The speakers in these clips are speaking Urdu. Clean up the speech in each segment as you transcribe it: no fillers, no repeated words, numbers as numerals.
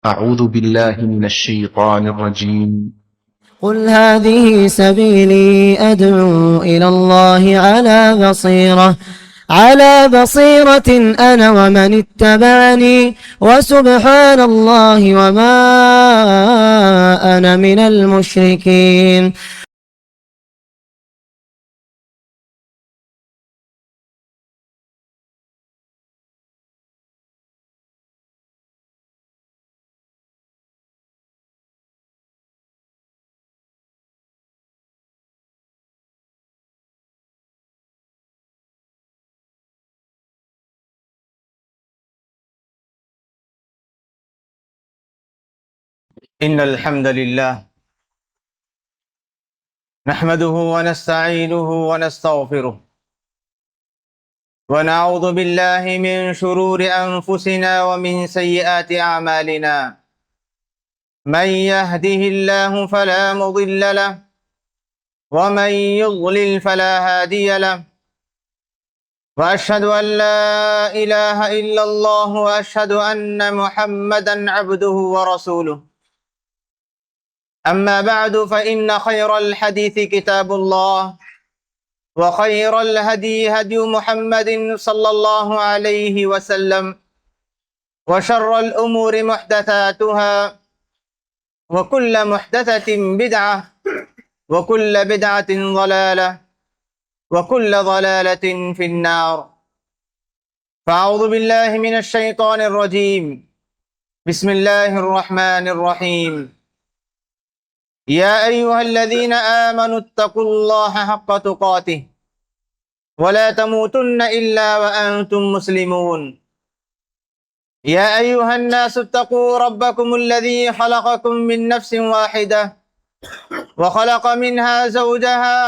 أعوذ بالله من الشيطان الرجيم. قل هذه سبيلي أدعو إلى الله على بصيرة أنا ومن اتبعني وسبحان الله وما أنا من المشركين. إن الحمد لله نحمده ونستعينه ونستغفره ونعوذ بالله من شرور أنفسنا ومن سيئات أعمالنا. من يهده الله فلا مضل له ومن يضلل فلا هادي له، وأشهد أن لا إله إلا الله وأشهد أن محمدا عبده ورسوله. أما بعد فإن خير الحديث كتاب الله، وخير الهدي هدي محمد صلى الله عليه وسلم، وشر الأمور محدثاتها، وكل محدثة بدعة، وكل بدعة ضلالة، وكل ضلالة في النار. فأعوذ بالله من الشيطان الرجيم. بسم الله الرحمن الرحيم. يا أيها الذين آمنوا اتقوا الله حق تقاته ولا تموتن إلا وأنتم مسلمون. يا أيها الناس اتقوا ربكم الذي خلقكم من نفس واحدة وخلق منها زوجها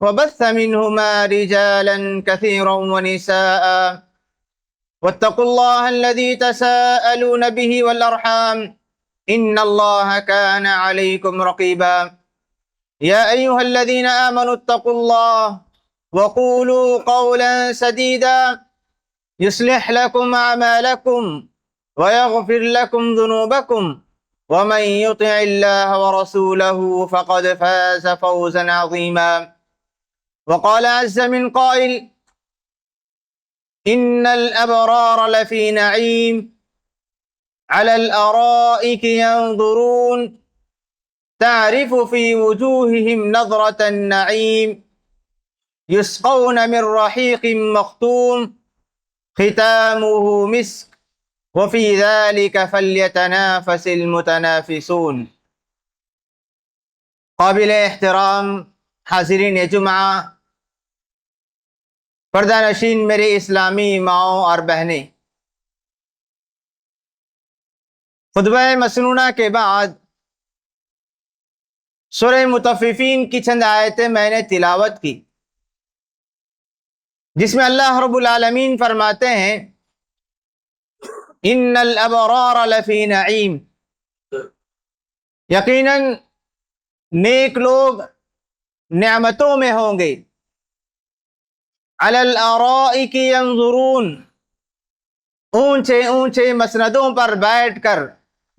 وبث منهما رجالا كثيرا ونساء، واتقوا الله الذي تساءلون به والأرحام إن الله كان عليكم رقيبا. يا أيها الذين آمنوا اتقوا الله وقولوا قولا سديدا يصلح لكم أعمالكم ويغفر لكم ذنوبكم، ومن يطع الله ورسوله فقد فاز فوزا عظيما. وقال عز من قائل: إن الأبرار لفي نعيم على الأرائك ينظرون تعرف في وجوههم نظرة النعيم يسقون من رحيق مختوم ختامه مسك وفي ذلك فليتنافس المتنافسون. قابل احترام حاضرین جمعہ، پردہ نشین میرے اسلامی ماؤں اور بہنیں، خطبہ مسنونہ کے بعد سورہ مطففین کی چند آیتیں میں نے تلاوت کی، جس میں اللہ رب العالمین فرماتے ہیں: ان الابرار لفی نعیم، یقیناً نیک لوگ نعمتوں میں ہوں گے، علی الارائک ینظرون، اونچے اونچے مسندوں پر بیٹھ کر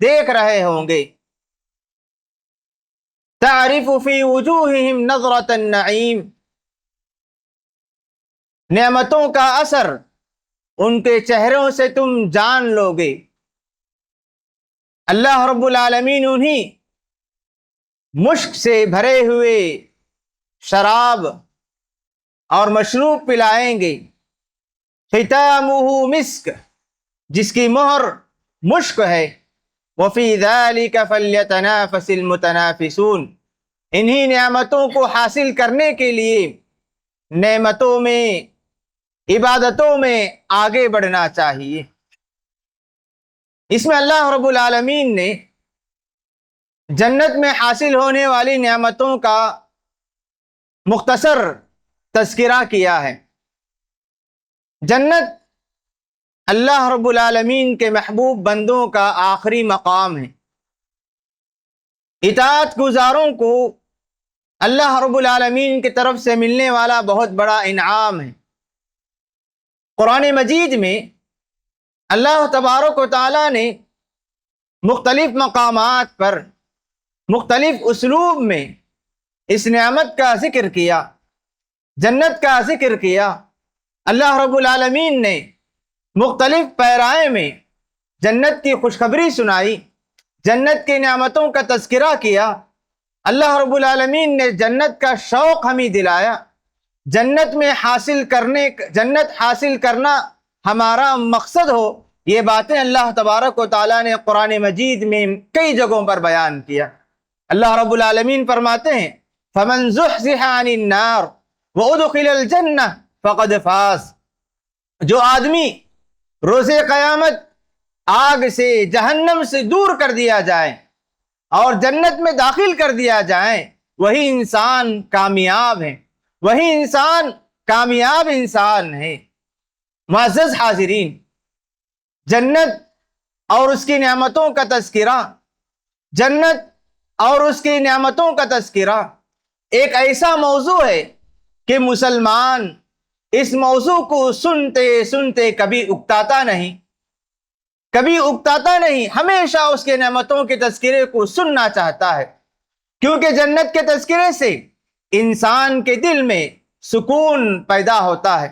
دیکھ رہے ہوں گے، تعرف فی وجوہہم نظرۃ النعیم، نعمتوں کا اثر ان کے چہروں سے تم جان لو گے۔ اللہ رب العالمین انہیں مشک سے بھرے ہوئے شراب اور مشروب پلائیں گے، ختامہ مسک، جس کی مہر مشک ہے، وفی ذلک فلیتنافس المتنافسون، انہی نعمتوں کو حاصل کرنے کے لیے نعمتوں میں، عبادتوں میں آگے بڑھنا چاہیے۔ اس میں اللہ رب العالمین نے جنت میں حاصل ہونے والی نعمتوں کا مختصر تذکرہ کیا ہے۔ جنت اللہ رب العالمین کے محبوب بندوں کا آخری مقام ہے، اطاعت گزاروں کو اللہ رب العالمین کی طرف سے ملنے والا بہت بڑا انعام ہے۔ قرآن مجید میں اللہ تبارک و تعالیٰ نے مختلف مقامات پر مختلف اسلوب میں اس نعمت کا ذکر کیا، جنت کا ذکر کیا۔ اللہ رب العالمین نے مختلف پیرائے میں جنت کی خوشخبری سنائی، جنت کی نعمتوں کا تذکرہ کیا۔ اللہ رب العالمین نے جنت کا شوق ہمیں دلایا، جنت حاصل کرنا ہمارا مقصد ہو، یہ باتیں اللہ تبارک و تعالیٰ نے قرآن مجید میں کئی جگہوں پر بیان کیا۔ اللہ رب العالمین فرماتے ہیں فَمَنْ زُحْزِحَ عَنِ النَّارِ وَأُدْخِلَ الْجَنَّةَ فَقَدْ فَازَ، جو آدمی روز قیامت آگ سے، جہنم سے دور کر دیا جائے اور جنت میں داخل کر دیا جائے، وہی انسان کامیاب ہے، وہی انسان کامیاب انسان ہے۔ معزز حاضرین، جنت اور اس کی نعمتوں کا تذکرہ، جنت اور اس کی نعمتوں کا تذکرہ ایک ایسا موضوع ہے کہ مسلمان اس موضوع کو سنتے سنتے کبھی اکتاتا نہیں، ہمیشہ اس کے نعمتوں کے تذکرے کو سننا چاہتا ہے، کیونکہ جنت کے تذکرے سے انسان کے دل میں سکون پیدا ہوتا ہے،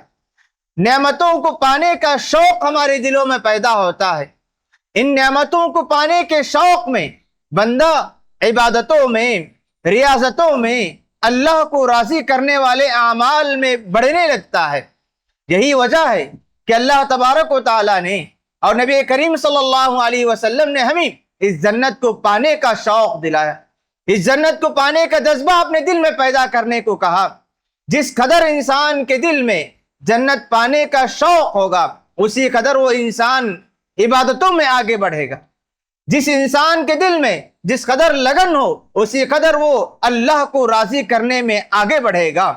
نعمتوں کو پانے کا شوق ہمارے دلوں میں پیدا ہوتا ہے۔ ان نعمتوں کو پانے کے شوق میں بندہ عبادتوں میں، ریاضتوں میں، اللہ کو راضی کرنے والے اعمال میں بڑھنے لگتا ہے۔ یہی وجہ ہے کہ اللہ تبارک و تعالیٰ نے اور نبی کریم صلی اللہ علیہ وسلم نے ہمیں اس جنت کو پانے کا شوق دلایا، اس جنت کو پانے کا جذبہ اپنے دل میں پیدا کرنے کو کہا۔ جس قدر انسان کے دل میں جنت پانے کا شوق ہوگا، اسی قدر وہ انسان عبادتوں میں آگے بڑھے گا۔ جس انسان کے دل میں جس قدر لگن ہو، اسی قدر وہ اللہ کو راضی کرنے میں آگے بڑھے گا۔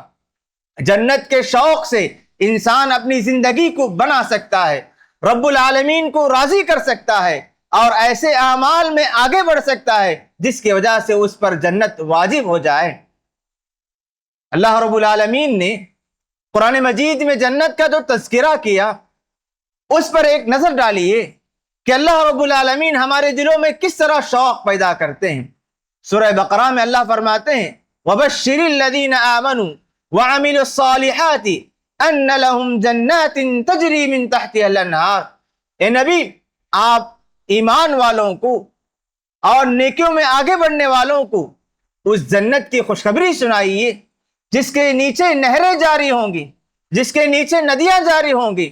جنت کے شوق سے انسان اپنی زندگی کو بنا سکتا ہے، رب العالمین کو راضی کر سکتا ہے اور ایسے اعمال میں آگے بڑھ سکتا ہے جس کی وجہ سے اس پر جنت واجب ہو جائے۔ اللہ رب العالمین نے قرآن مجید میں جنت کا جو تذکرہ کیا، اس پر ایک نظر ڈالیے کہ اللہ رب العالمین ہمارے دلوں میں کس طرح شوق پیدا کرتے ہیں۔ سورہ بقرہ میں اللہ فرماتے ہیں وَبَشِّرِ الَّذِينَ آمَنُوا وَعَمِلُوا الصَّالِحَاتِ أَنَّ لَهُمْ جَنَّاتٍ تَجْرِي مِن تَحْتِهَا الْأَنْهَارُ، اے نبی آپ ایمان والوں کو اور نیکیوں میں آگے بڑھنے والوں کو اس جنت کی خوشخبری سنائیے جس کے نیچے نہریں جاری ہوں گی، جس کے نیچے ندیاں جاری ہوں گی۔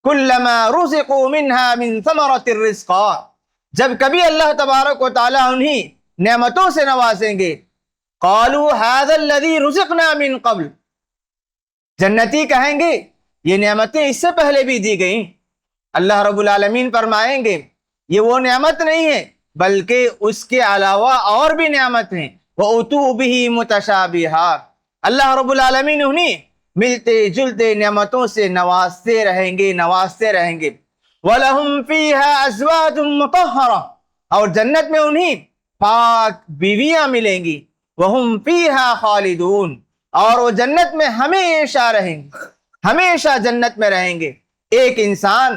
كُلَّمَا رُزِقُوا مِنْهَا مِنْ ثَمَرَةِ الرِّزْقِ، جب کبھی اللہ تبارک و تعالیٰ انہیں نعمتوں سے نوازیں گے، قَالُوا هَذَا الَّذِي رُزِقْنَا مِنْ قَبْلُ، جنتی کہیں گے یہ نعمتیں اس سے پہلے بھی دی گئیں۔ اللہ رب العالمین فرمائیں گے یہ وہ نعمت نہیں ہے بلکہ اس کے علاوہ اور بھی نعمت ہیں، وَأُتُوا بِهِ مُتَشَابِهًا، اللہ رب العالمین انہیں ملتے جلتے نعمتوں سے نوازتے رہیں گے۔ وَلَهُمْ فِيهَا أَزْوَاجٌ مُطَهَّرَةٌ، اور جنت میں انہیں پاک بیویاں ملیں گی۔ وَهُمْ فِيهَا خَالِدُونَ، اور وہ جنت میں ہمیشہ رہیں گے، ہمیشہ جنت میں رہیں گے۔ ایک انسان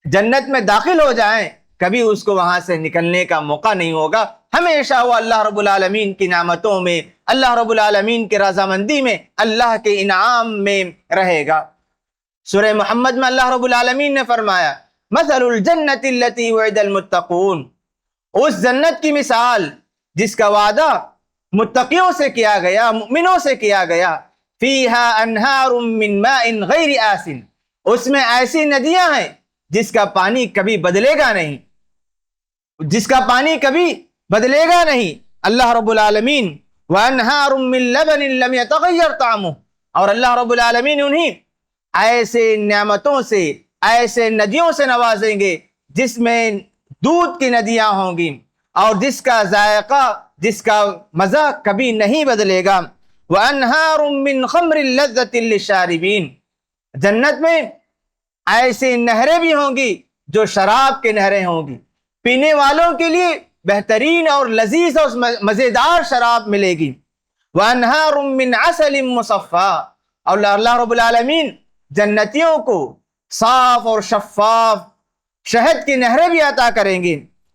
جنت میں داخل ہو جائیں، کبھی اس کو وہاں سے نکلنے کا موقع نہیں ہوگا، ہمیشہ وہ اللہ رب العالمین کی نعمتوں میں، اللہ رب العالمین کی رضامندی میں، اللہ کے انعام میں رہے گا۔ سورہ محمد میں اللہ رب العالمین نے فرمایا مثل الجنت التي وعد المتقون، اس جنت کی مثال جس کا وعدہ متقیوں سے کیا گیا، مؤمنوں سے کیا گیا، فیہا انہار من ماء غیر آسن، اس میں ایسی ندیاں ہیں جس کا پانی کبھی بدلے گا نہیں، جس کا پانی کبھی بدلے گا نہیں۔ اللہ رب العالمین وَأَنْهَارٌ مِّن لَبَنٍ لَمْ يَتَغَيَّرْ طَعْمُهُ، اور اللہ رب العالمین انہیں ایسے نعمتوں سے، ایسے ندیوں سے نوازیں گے جس میں دودھ کی ندیاں ہوں گی اور جس کا ذائقہ، جس کا مزہ کبھی نہیں بدلے گا۔ وَأَنْهَارٌ مِّن خَمْرٍ لَذَّةٍ لِّلشَّارِبِينَ، جنت میں ایسی نہریں بھی ہوں گی جو شراب کی نہریں ہوں گی، پینے والوں کے لیے بہترین اور لذیذ اور مزیدار شراب ملے گی۔ وَأَنْهَارٌ مِّنْ عَسَلٍ مُّصَفًّى، اور اللہ رب العالمین جنتیوں کو صاف اور شفاف شہد کی نہریں بھی عطا کریں گے۔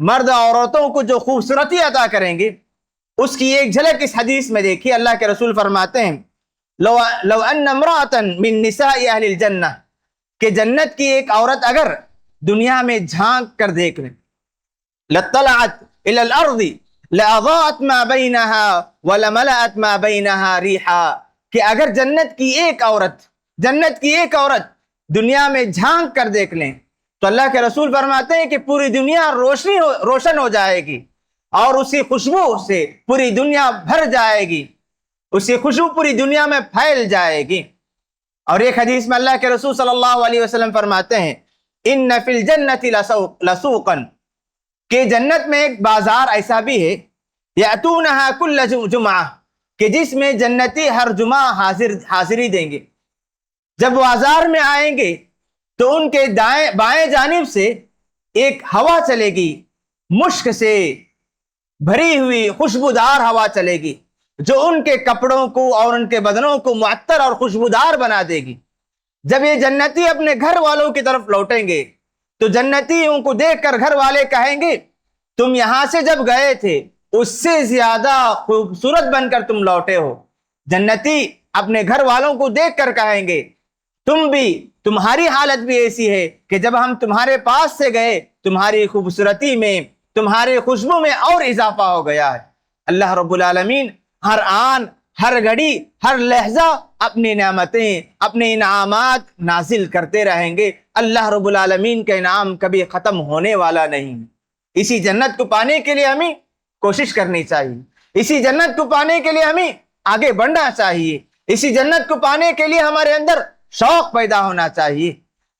مرد عورتوں کو جو خوبصورتی عطا کریں گے اس کی ایک جھلک اس حدیث میں دیکھیے. اللہ کے رسول فرماتے ہیں لو ان امرأة من نساء اہل الجنہ کہ جنت کی ایک عورت اگر دنیا میں جھانک کر دیکھ لیں لطلعت الى الارض لاضاءت ما بینها ولملأت ما بینها ریحا کہ اگر جنت کی ایک عورت دنیا میں جھانک کر دیکھ لیں تو اللہ کے رسول فرماتے ہیں کہ پوری دنیا روشن ہو جائے گی اور اسی خوشبو سے پوری دنیا بھر جائے گی, اسی خوشبو پوری دنیا میں پھیل جائے گی. اور ایک حدیث میں اللہ کے رسول صلی اللہ علیہ وسلم فرماتے ہیں ان فی الجنت لسوقا کہ جنت میں ایک بازار ایسا بھی ہے یأتونها کل جمعہ کہ جس میں جنتی ہر جمعہ حاضری دیں گے. جب بازار میں آئیں گے تو ان کے بائیں جانب سے ایک ہوا چلے گی, مشک سے بھری ہوئی خوشبودار ہوا چلے گی جو ان کے کپڑوں کو اور ان کے بدنوں کو معطر اور خوشبودار بنا دے گی. جب یہ جنتی اپنے گھر والوں کی طرف لوٹیں گے تو جنتیوں کو دیکھ کر گھر والے کہیں گے تم یہاں سے جب گئے تھے اس سے زیادہ خوبصورت بن کر تم لوٹے ہو. جنتی اپنے گھر والوں کو دیکھ کر کہیں گے تمہاری حالت بھی ایسی ہے کہ جب ہم تمہارے پاس سے گئے تمہاری خوبصورتی میں تمہاری خوشبو میں اور اضافہ ہو گیا ہے. اللہ رب العالمین ہر آن ہر گھڑی ہر لحظہ اپنی نعمتیں اپنے انعامات نازل کرتے رہیں گے. اللہ رب العالمین کا انعام کبھی ختم ہونے والا نہیں. اسی جنت کو پانے کے لیے ہمیں کوشش کرنی چاہیے, اسی جنت کو پانے کے لیے ہمیں آگے بڑھنا چاہیے, اسی جنت کو پانے کے لیے ہمارے اندر شوق پیدا ہونا چاہیے.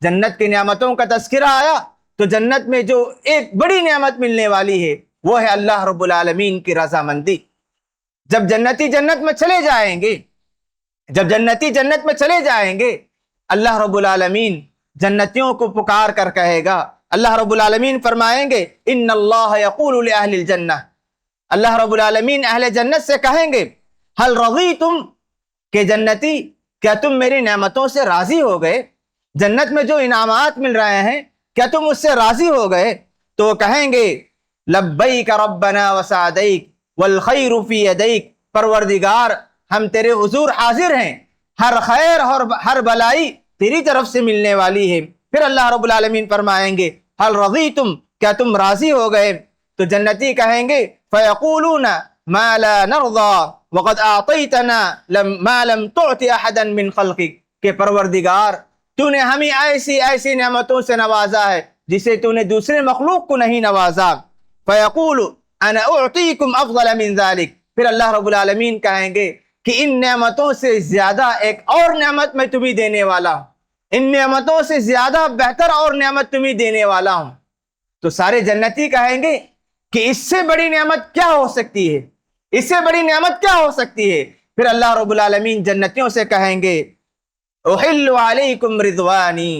جنت کی نعمتوں کا تذکرہ آیا تو جنت میں جو ایک بڑی نعمت ملنے والی ہے وہ ہے اللہ رب العالمین کی رضامندی. جب جنتی جنت میں چلے جائیں گے اللہ رب العالمین جنتیوں کو پکار کر کہے گا. اللہ رب العالمین فرمائیں گے ان اللہ یقول لأہل الجنہ, اللہ رب العالمین اہل جنت سے کہیں گے هل رضیتم کہ جنتی کیا تم میری نعمتوں سے راضی ہو گئے, جنت میں جو انعامات مل رہے ہیں کیا تم اس سے راضی ہو گئے؟ تو وہ کہیں گے لبیک ربنا وسعدیک والخیر فی یدیک, پروردگار ہم تیرے حضور حاضر ہیں, ہر خیر اور ہر بلائی تیری طرف سے ملنے والی ہے. پھر اللہ رب العالمین فرمائیں گے هل رضیتم کیا تم راضی ہو گئے؟ تو جنتی کہیں گے فیقولون ما لا نرضى وقد اعطیتنا ما لم تعط احدا من خلقک کہ پروردگار تو نے ہمیں ایسی نعمتوں سے نوازا ہے جسے تو نے دوسرے مخلوق کو نہیں نوازا. فیقول انا اعطیکم افضل من ذلک, پھر اللہ رب العالمین کہیں گے کہ ان نعمتوں سے زیادہ ایک اور نعمت میں تمہیں دینے والا ہوں, ان نعمتوں سے زیادہ بہتر اور نعمت تمہیں دینے والا ہوں. تو سارے جنتی کہیں گے کہ اس سے بڑی نعمت کیا ہو سکتی ہے, اس سے بڑی نعمت کیا ہو سکتی ہے؟ پھر اللہ رب العالمین جنتیوں سے کہیں گے احل علیکم رضوانی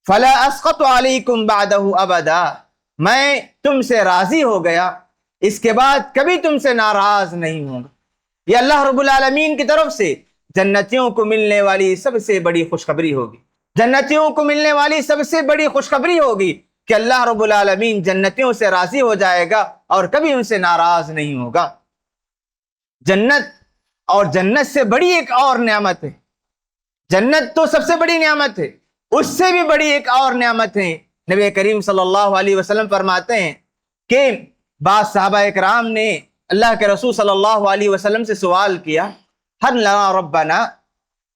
فلا اسقط علیکم بعدہ ابدا, میں تم سے راضی ہو گیا اس کے بعد کبھی تم سے ناراض نہیں ہوں گا. یہ اللہ رب العالمین کی طرف سے جنتیوں کو ملنے والی سب سے بڑی خوشخبری ہوگی. جنتیوں کو ملنے والی سب سے بڑی خوشخبری ہوگی کہ اللہ رب العالمین جنتیوں سے راضی ہو جائے گا اور کبھی ان سے ناراض نہیں ہوگا. جنت اور جنت سے بڑی ایک اور نعمت ہے, جنت تو سب سے بڑی نعمت ہے, اس سے بھی بڑی ایک اور نعمت ہے. نبی کریم صلی اللہ علیہ وسلم فرماتے ہیں کہ بعض صحابہ اکرام نے اللہ کے رسول صلی اللہ علیہ وسلم سے سوال کیا ہل لنا ربنا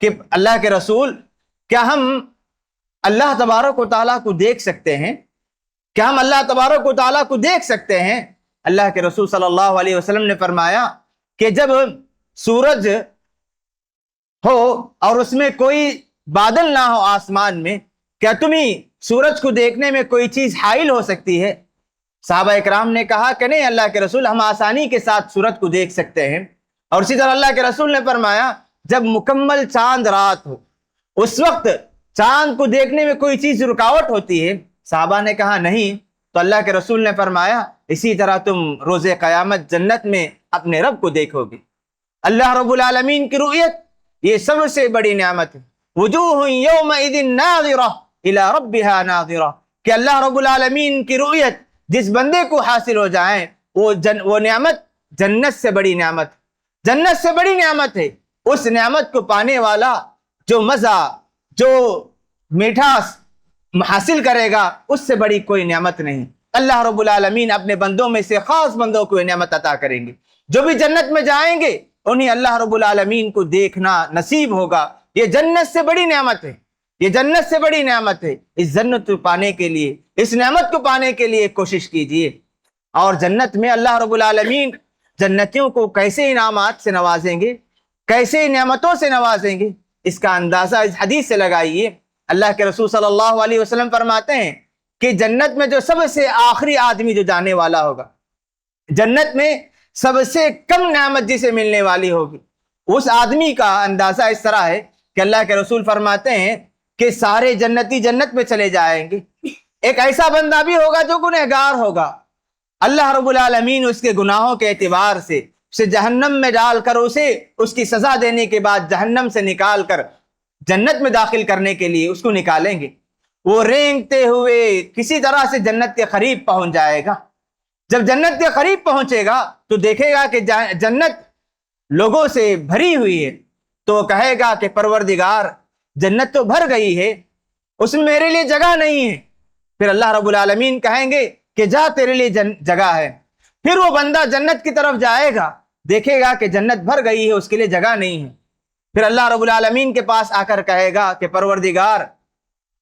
کہ اللہ کے رسول کیا ہم اللہ تبارک و تعالیٰ کو دیکھ سکتے ہیں, کیا ہم اللہ تبارک و تعالیٰ کو دیکھ سکتے ہیں؟ اللہ کے رسول صلی اللہ علیہ وسلم نے فرمایا کہ جب سورج ہو اور اس میں کوئی بادل نہ ہو آسمان میں, کیا تمہیں سورج کو دیکھنے میں کوئی چیز حائل ہو سکتی ہے؟ صحابہ اکرام نے کہا کہ نہیں اللہ کے رسول, ہم آسانی کے ساتھ سورج کو دیکھ سکتے ہیں. اور اسی طرح اللہ کے رسول نے فرمایا جب مکمل چاند رات ہو اس وقت چاند کو دیکھنے میں کوئی چیز رکاوٹ ہوتی ہے؟ صحابہ نے کہا نہیں. تو اللہ کے رسول نے فرمایا اسی طرح تم روز قیامت جنت میں اپنے رب کو دیکھو گے. اللہ رب العالمین کی رؤیت یہ سب سے بڑی نعمت ہے. وجوہ یومئذ ناظرہ الی ربها ناظرہ کہ اللہ رب العالمین کی رؤیت جس بندے کو حاصل ہو جائیں وہ نعمت جنت سے بڑی نعمت، جنت سے بڑی نعمت ہے۔ اس نعمت کو پانے والا جو مزہ، جو میٹھاس حاصل کرے گا، اس سے بڑی کوئی نعمت نہیں۔ اللہ رب العالمین اپنے بندوں میں سے خاص بندوں کو یہ نعمت عطا کریں گے۔ جو بھی جنت میں جائیں گے انہیں اللہ رب العالمین کو دیکھنا نصیب ہوگا۔ یہ جنت سے بڑی نعمت ہے، یہ جنت سے بڑی نعمت ہے۔ اس جنت کو پانے کے لیے، اس نعمت کو پانے کے لیے کوشش کیجئے۔ اور جنت میں اللہ رب العالمین جنتیوں کو کیسے انعامات سے نوازیں گے، کیسے نعمتوں سے نوازیں گے، اس کا اندازہ اس حدیث سے لگائیے۔ اللہ کے رسول صلی اللہ علیہ وسلم فرماتے ہیں کہ جنت میں جو سب سے آخری آدمی جو جانے والا ہوگا، جنت میں سب سے کم نعمت جسے ملنے والی ہوگی، اس آدمی کا اندازہ اس طرح ہے کہ اللہ کے رسول فرماتے ہیں کہ سارے جنتی جنت میں چلے جائیں گے، ایک ایسا بندہ بھی ہوگا جو گنہگار ہوگا، اللہ رب العالمین اس کے گناہوں کے اعتبار سے اسے جہنم میں ڈال کر اسے اس کی سزا دینے کے بعد جہنم سے نکال کر جنت میں داخل کرنے کے لیے اس کو نکالیں گے۔ وہ رینگتے ہوئے کسی طرح سے جنت کے قریب پہنچ جائے گا۔ جب جنت کے قریب پہنچے گا تو دیکھے گا کہ جنت لوگوں سے بھری ہوئی ہے، تو وہ کہے گا کہ پروردگار جنت تو بھر گئی ہے، اس میں میرے لیے جگہ نہیں ہے۔ پھر اللہ رب العالمین کہیں گے کہ جا تیرے لیے جگہ ہے۔ پھر وہ بندہ جنت کی طرف جائے گا، دیکھے گا کہ جنت بھر گئی ہے، اس کے لیے جگہ نہیں ہے۔ پھر اللہ رب العالمین کے پاس آ کر کہے گا کہ پروردگار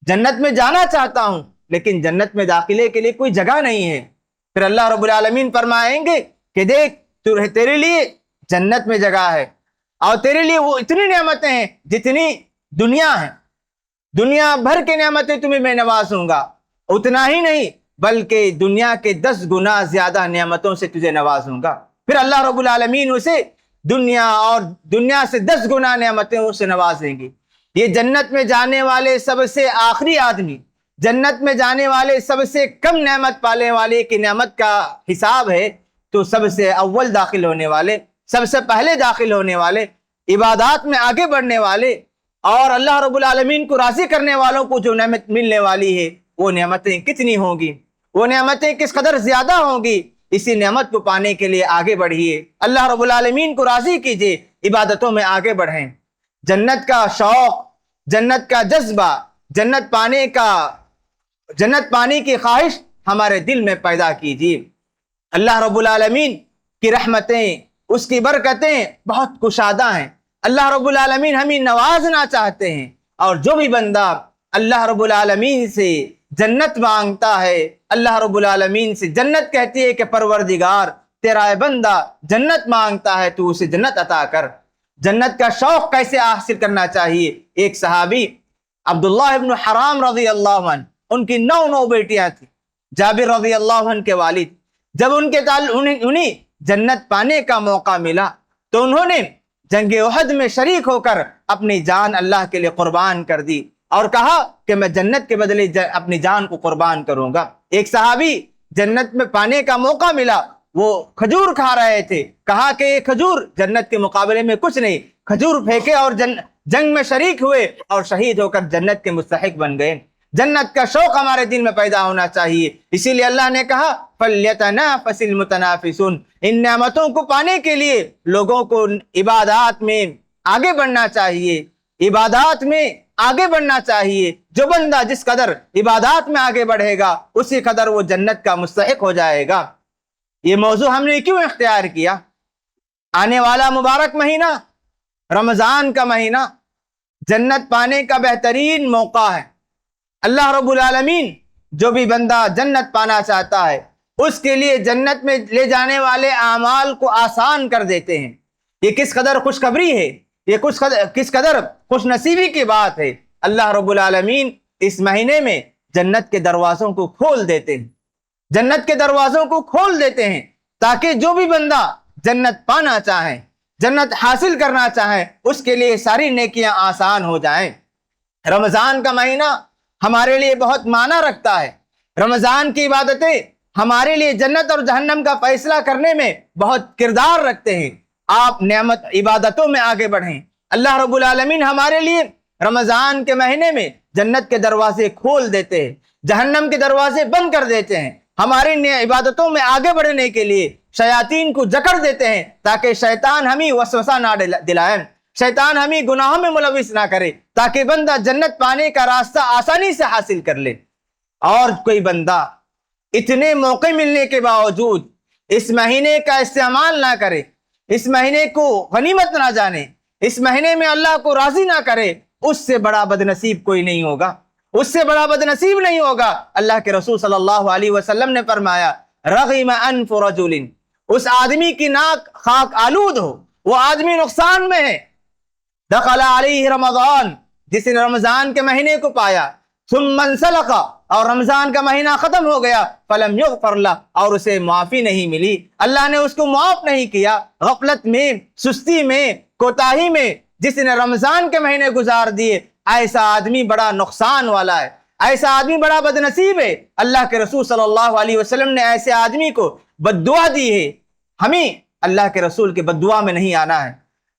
جنت میں جانا چاہتا ہوں لیکن جنت میں داخلے کے لیے کوئی جگہ نہیں ہے۔ پھر اللہ رب العالمین فرمائیں گے کہ دیکھ تیرے لیے جنت میں جگہ ہے، اور تیرے لیے وہ اتنی نعمتیں ہیں جتنی دنیا ہے، دنیا بھر کے نعمتیں تمہیں میں نوازوں گا۔ اتنا ہی نہیں بلکہ دنیا کے 10 گنا زیادہ نعمتوں سے تجھے نوازوں گا۔ پھر اللہ رب العالمین اسے دنیا سے 10 گنا نعمتیں اسے نوازیں گی۔ یہ جنت میں جانے والے سب سے آخری آدمی، جنت میں جانے والے سب سے کم نعمت پانے والے کی نعمت کا حساب ہے تو سب سے اول داخل ہونے والے، سب سے پہلے داخل ہونے والے، عبادات میں آگے بڑھنے والے اور اللہ رب العالمین کو راضی کرنے والوں کو جو نعمت ملنے والی ہے وہ نعمتیں کتنی ہوں گی، وہ نعمتیں کس قدر زیادہ ہوں گی۔ اسی نعمت کو پانے کے لیے آگے بڑھیے، اللہ رب العالمین کو راضی کیجیے، عبادتوں میں آگے بڑھیں۔ جنت کا شوق، جنت کا جذبہ، جنت پانے کی خواہش ہمارے دل میں پیدا کیجیے۔ اللہ رب العالمین کی رحمتیں، اس کی برکتیں بہت کشادہ ہیں۔ اللہ رب العالمین ہمیں نوازنا چاہتے ہیں، اور جو بھی بندہ اللہ رب العالمین سے جنت مانگتا ہے، اللہ رب العالمین سے جنت کہتی ہے کہ پروردگار تیرا اے بندہ جنت مانگتا ہے تو اسے جنت عطا کر۔ جنت کا شوق کیسے حاصل کرنا چاہیے؟ ایک صحابی عبداللہ ابن حرام رضی اللہ عنہ، ان کی 9 بیٹیاں تھیں، جابر رضی اللہ عنہ کے والد، جب انہیں جنت پانے کا موقع ملا تو انہوں نے جنگ احد میں شریک ہو کر اپنی جان اللہ کے لیے قربان کر دی اور کہا کہ میں جنت کے بدلے اپنی جان کو قربان کروں گا۔ ایک صحابی جنت میں پانے کا موقع ملا، وہ کھجور کھا رہے تھے، کہا کہ یہ کھجور جنت کے مقابلے میں کچھ نہیں، کھجور پھینکے اور جنگ میں شریک ہوئے اور شہید ہو کر جنت کے مستحق بن گئے۔ جنت کا شوق ہمارے دل میں پیدا ہونا چاہیے، اسی لیے اللہ نے کہا فَلْيَتَنَافَسِ الْمُتَنَافِسُونَ۔ ان نعمتوں کو پانے کے لیے لوگوں کو عبادات میں آگے بڑھنا چاہیے، عبادات میں آگے بڑھنا چاہیے۔ جو بندہ جس قدر عبادات میں آگے بڑھے گا اسی قدر وہ جنت کا مستحق ہو جائے گا۔ یہ موضوع ہم نے کیوں اختیار کیا؟ آنے والا مبارک مہینہ رمضان کا مہینہ جنت پانے کا بہترین موقع ہے۔ اللہ رب العالمین جو بھی بندہ جنت پانا چاہتا ہے اس کے لیے جنت میں لے جانے والے اعمال کو آسان کر دیتے ہیں۔ یہ کس قدر خوشخبری ہے، یہ کس قدر خوش نصیبی کی بات ہے۔ اللہ رب العالمین اس مہینے میں جنت کے دروازوں کو کھول دیتے ہیں، جنت کے دروازوں کو کھول دیتے ہیں تاکہ جو بھی بندہ جنت پانا چاہے، جنت حاصل کرنا چاہے، اس کے لیے ساری نیکیاں آسان ہو جائیں۔ رمضان کا مہینہ ہمارے لیے بہت معنی رکھتا ہے، رمضان کی عبادتیں ہمارے لیے جنت اور جہنم کا فیصلہ کرنے میں بہت کردار رکھتے ہیں۔ آپ نعمت عبادتوں میں آگے بڑھیں۔ اللہ رب العالمین ہمارے لیے رمضان کے مہینے میں جنت کے دروازے کھول دیتے ہیں، جہنم کے دروازے بند کر دیتے ہیں۔ ہماری عبادتوں میں آگے بڑھنے کے لیے شیاطین کو جکڑ دیتے ہیں تاکہ شیطان ہمیں وسوسہ نہ دلائیں، شیطان ہمیں گناہوں میں ملوث نہ کرے، تاکہ بندہ جنت پانے کا راستہ آسانی سے حاصل کر لے۔ اور کوئی بندہ اتنے موقع ملنے کے باوجود اس مہینے کا استعمال نہ کرے، اس مہینے کو غنیمت نہ جانے، اس مہینے میں اللہ کو راضی نہ کرے، اس سے بڑا بدنصیب کوئی نہیں ہوگا، اس سے بڑا بدنصیب نہیں ہوگا۔ اللہ کے رسول صلی اللہ علیہ وسلم نے فرمایا رغم انف رجل، اس آدمی کی ناک خاک آلود ہو، وہ آدمی نقصان میں ہے۔ دخل علیہ رمضان، جس نے رمضان کے مہینے کو پایا، ثم انسلخ، اور رمضان کا مہینہ ختم ہو گیا، فلم یغفر لہ، اور اسے معافی نہیں ملی، اللہ نے اس کو معاف نہیں کیا، غفلت میں، سستی میں، کوتاہی میں جس نے رمضان کے مہینے گزار دیے، ایسا آدمی بڑا نقصان والا ہے، ایسا آدمی بڑا بدنصیب ہے۔ اللہ کے رسول صلی اللہ علیہ وسلم نے ایسے آدمی کو بد دعا دی ہے۔ ہمیں اللہ کے رسول کے بد دعا میں نہیں آنا ہے۔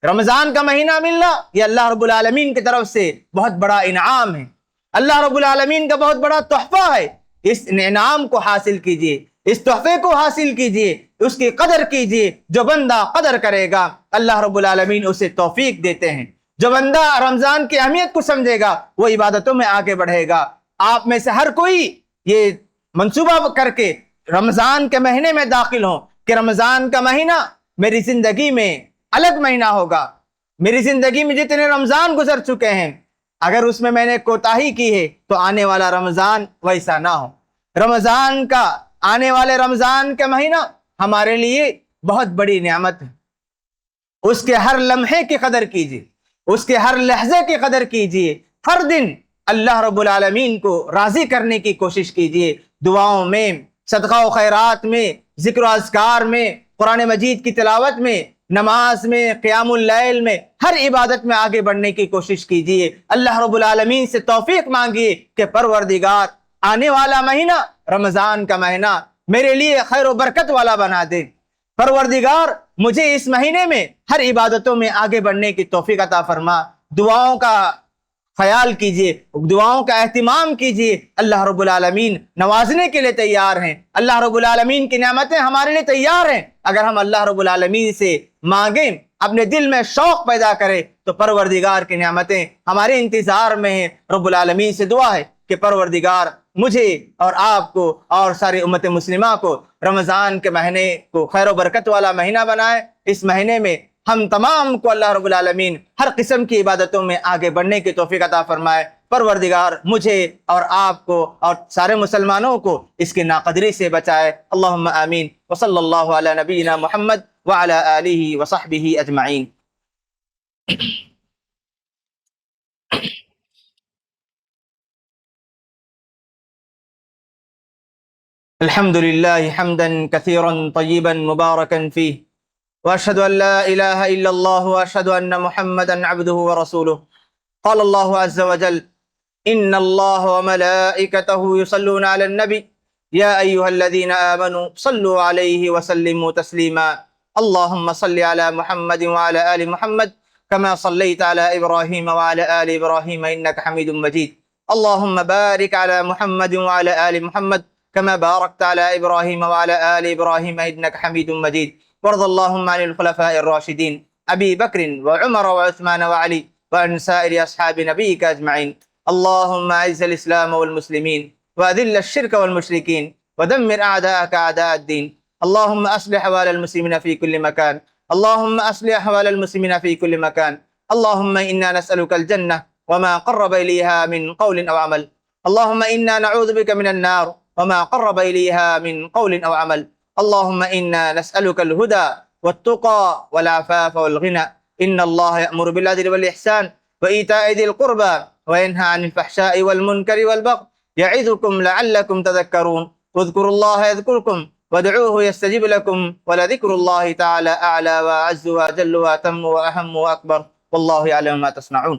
رمضان کا مہینہ ملنا یہ اللہ رب العالمین کی طرف سے بہت بڑا انعام ہے، اللہ رب العالمین کا بہت بڑا تحفہ ہے۔ اس انعام کو حاصل کیجئے، اس تحفے کو حاصل کیجئے، اس کی قدر کیجئے۔ جو بندہ قدر کرے گا اللہ رب العالمین اسے توفیق دیتے ہیں۔ جو بندہ رمضان کی اہمیت کو سمجھے گا وہ عبادتوں میں آگے بڑھے گا۔ آپ میں سے ہر کوئی یہ منصوبہ کر کے رمضان کے مہینے میں داخل ہوں کہ رمضان کا مہینہ میری زندگی میں الگ مہینہ ہوگا۔ میری زندگی میں جتنے رمضان گزر چکے ہیں، اگر اس میں نے کوتاہی کی ہے تو آنے والا رمضان ویسا نہ ہو۔ رمضان کا آنے والے رمضان کا مہینہ ہمارے لیے بہت بڑی نعمت ہے۔ اس کے ہر لمحے کی قدر کیجیے، اس کے ہر لحظے کی قدر کیجیے۔ ہر دن اللہ رب العالمین کو راضی کرنے کی کوشش کیجیے، دعاؤں میں، صدقہ و خیرات میں، ذکر و اذکار میں، قرآن مجید کی تلاوت میں، نماز میں، قیام اللیل میں، ہر عبادت میں آگے بڑھنے کی کوشش کیجیے۔ اللہ رب العالمین سے توفیق مانگیے کہ پروردگار آنے والا مہینہ رمضان کا مہینہ میرے لیے خیر و برکت والا بنا دے۔ پروردگار مجھے اس مہینے میں ہر عبادتوں میں آگے بڑھنے کی توفیق عطا فرما۔ دعاؤں کا خیال کیجئے، دعاؤں کا اہتمام کیجئے۔ اللہ رب العالمین نوازنے کے لیے تیار ہیں، اللہ رب العالمین کی نعمتیں ہمارے لیے تیار ہیں۔ اگر ہم اللہ رب العالمین سے مانگیں، اپنے دل میں شوق پیدا کریں، تو پروردگار کی نعمتیں ہمارے انتظار میں ہیں۔ رب العالمین سے دعا ہے کہ پروردگار مجھے اور آپ کو اور ساری امت مسلمہ کو رمضان کے مہینے کو خیر و برکت والا مہینہ بنائے۔ اس مہینے میں ہم تمام کو اللہ رب العالمین ہر قسم کی عبادتوں میں آگے بڑھنے کی توفیق عطا فرمائے۔ پروردگار مجھے اور آپ کو اور سارے مسلمانوں کو اس کی ناقدری سے بچائے۔ اللہم آمین۔ وصلی اللہ علی نبینا محمد وعلی آلہ وصحبہ اجمعین۔ الحمد لله حمدا كثيرا طيبا مباركا فيه، واشهد ان لا اله الا الله واشهد ان محمدا عبده ورسوله۔ قال الله عز وجل: ان الله وملائكته يصلون على النبي يا ايها الذين امنوا صلوا عليه وسلموا تسليما۔ اللهم صل على محمد وعلى ال محمد كما صليت على ابراهيم وعلى ال ابراهيم انك حميد مجيد۔ اللهم بارك على محمد وعلى ال محمد كما باركت على إبراهيم وعلى آل إبراهيم إنك حميد مجيد۔ وارض اللهم عن الخلفاء الراشدين أبي بكر وعمر وعثمان وعلي وعن سائر أصحاب نبيك أجمعين۔ اللهم أعز الإسلام والمسلمين وأذل الشرك والمشركين ودمر أعداءك أعداء الدين۔ اللهم أصلح أحوال المسلمين في كل مكان، اللهم أصلح أحوال المسلمين في كل مكان۔ اللهم إنا نسألك الجنة وما قرب إليها من قول أو عمل، اللهم إنا نعوذ بك من النار وما قرب إليها من قول أو عمل۔ اللهم إنا نسألك الهدى والتقى والعفاف والغنى۔ إن الله يأمر بالعدل والإحسان وإيتاء ذي القربى وينهى عن الفحشاء والمنكر والبغي يعظكم لعلكم تذكرون۔ واذكروا الله يذكركم وادعوه يستجب لكم ولذكر الله تعالى أعلى وأعز وأجل وأتم وأهم وأكبر، والله يعلم ما تصنعون۔